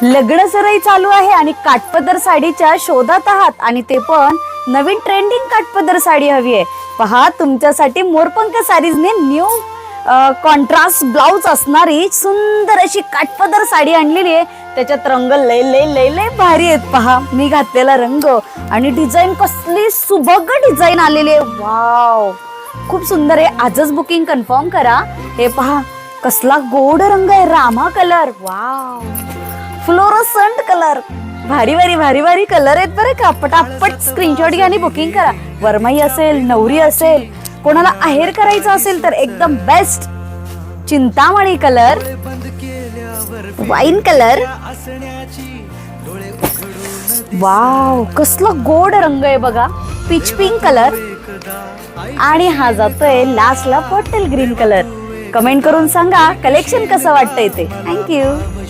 लग्न सराई चालू आहे आणि काठपदर साडीच्या शोधात आहात आणि ते पण नवीन ट्रेंडिंग काठपदर साडी हवी आहे. पहा, तुमच्यासाठी मोरपंख साडीजने न्यू कॉन्ट्रास्ट ब्लाउज असणारी सुंदर अशी काठपदर साडी आणलेली आहे. त्याच्यात रंग लय लय लय लय भारी आहेत. पहा, मी घातलेला रंग आणि डिझाईन कसली सुबक डिझाईन आलेली आहे. वाव, खूप सुंदर आहे. आजच बुकिंग कन्फर्म करा. हे पहा, कसला गोड रंग आहे, Rama colour. Wow, fluorescent colour. भारी भारी भारी भारी कलर आहेत बरं का. पटापट स्क्रीनशॉट घ्या आणि बुकिंग करा. वरमाई असेल, नवरी असेल, कोणाला आहेर करायचं असेल तर एकदम best. Chintamani colour, wine colour. Wow, कसला गोड रंग आहे बघा. पीच पिंक कलर आणि हा जातोय लास्टला बॉटल ग्रीन कलर. कमेंट करून सांगा कलेक्शन कसं वाटतंय ते. थँक्यू.